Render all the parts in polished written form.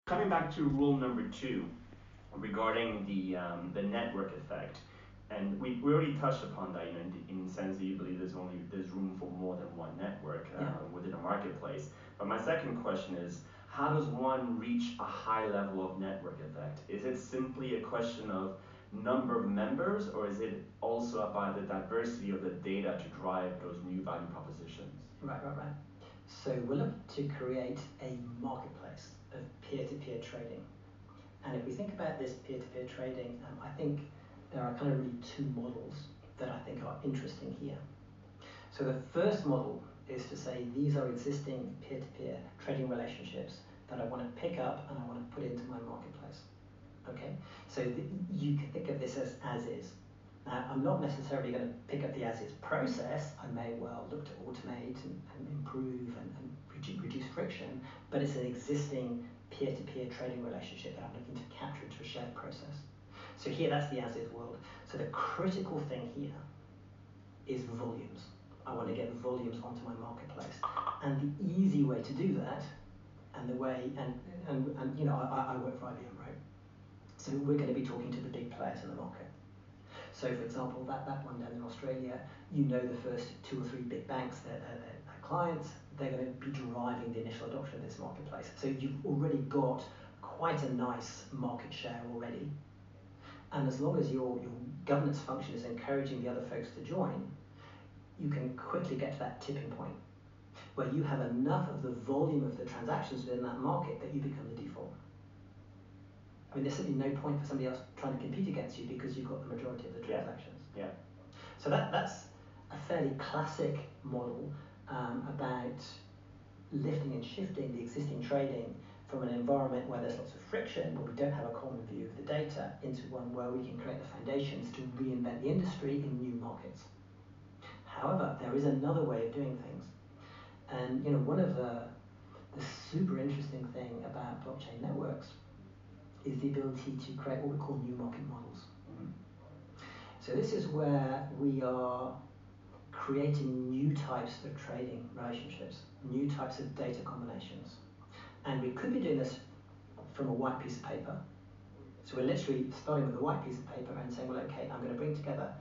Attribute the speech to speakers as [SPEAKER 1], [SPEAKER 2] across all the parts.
[SPEAKER 1] Coming back to rule number two regarding the network effect, and we already touched upon that, in the sense that you believe there's room for more than one network within a marketplace. But my second question is, how does one reach a high level of network effect? Is it simply a question of number of members, or is it also about the diversity of the data to drive those new value propositions?
[SPEAKER 2] Right. So we're looking to create a marketplace of peer-to-peer trading. And if we think about this peer-to-peer trading, I think there are kind of really two models that I think are interesting here. So the first model is to say these are existing peer-to-peer trading relationships that I want to pick up and I want to put into my marketplace. Okay, so you can think of this as is. Now, I'm not necessarily going to pick up the as is process. I may well look to automate and improve and reduce friction, but it's an existing peer-to-peer trading relationship that I'm looking to capture into a shared process. So here, that's the as is world. So the critical thing here is volumes. I want to get volumes onto my marketplace. And the easy way to do that, and the way, and I work for IBM, right? So we're going to be talking to the big players in the market. So for example, that one down in Australia, the first 2 or 3 big banks, their clients, they're going to be driving the initial adoption of this marketplace. So you've already got quite a nice market share already. And as long as your governance function is encouraging the other folks to join, you can quickly get to that tipping point where you have enough of the volume of the transactions within that market that you become the default. I mean, there's simply no point for somebody else trying to compete against you because you've got the majority of the transactions.
[SPEAKER 1] Yeah.
[SPEAKER 2] So that's a fairly classic model about lifting and shifting the existing trading from an environment where there's lots of friction, where we don't have a common view of the data, into one where we can create the foundations to reinvent the industry in new markets. However, there is another way of doing things. And one of the super interesting thing about blockchain networks is the ability to create what we call new market models.
[SPEAKER 1] Mm-hmm.
[SPEAKER 2] So this is where we are creating new types of trading relationships, new types of data combinations. And we could be doing this from a white piece of paper. So we're literally starting with a white piece of paper and saying, well, okay, I'm going to bring together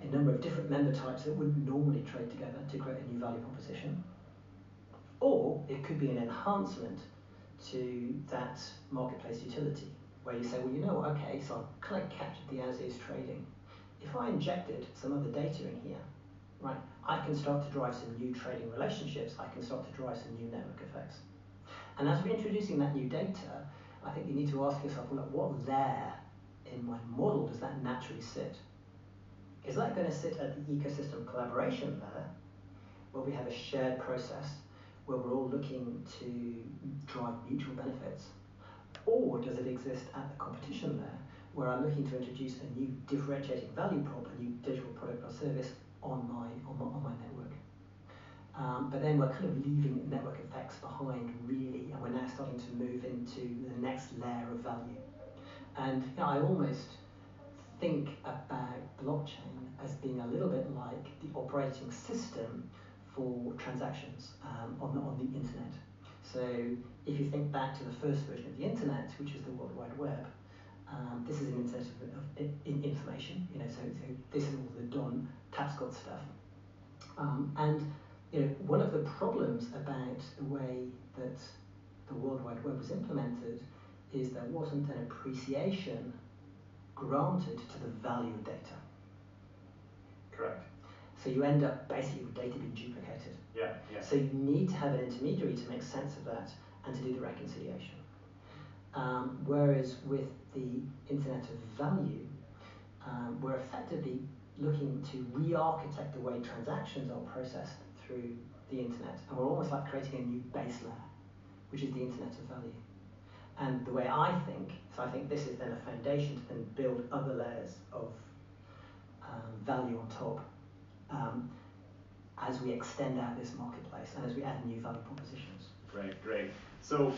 [SPEAKER 2] a number of different member types that wouldn't normally trade together to create a new value proposition. Or it could be an enhancement to that marketplace utility, where you say, well, okay, so I've kind of captured the as-is trading. If I injected some other data in here, right, I can start to drive some new trading relationships, I can start to drive some new network effects. And as we're introducing that new data, I think you need to ask yourself, well, what layer in my model does that naturally sit? Is that going to sit at the ecosystem collaboration layer, where we have a shared process, where we're all looking to drive mutual benefits? Or does it exist at the competition layer, where I'm looking to introduce a new differentiating value prop, a new digital product or service on my network? But then we're kind of leaving network effects behind, really, and we're now starting to move into the next layer of value. And I almost think about blockchain as being a little bit like the operating system for transactions on the internet. So if you think back to the first version of the internet, which is the World Wide Web, this is an internet of information. So this is all the Don Tapscott stuff. And one of the problems about the way that the World Wide Web was implemented is there wasn't an appreciation granted to the value of data.
[SPEAKER 1] Correct.
[SPEAKER 2] So you end up basically with data being duplicated.
[SPEAKER 1] Yeah.
[SPEAKER 2] So you need to have an intermediary to make sense of that and to do the reconciliation. Whereas with the Internet of Value, we're effectively looking to re-architect the way transactions are processed through the internet, and we're almost like creating a new base layer, which is the Internet of Value. And the way I think this is then a foundation to then build other layers of value on top as we extend out this marketplace and as we add new value propositions.
[SPEAKER 1] Great. So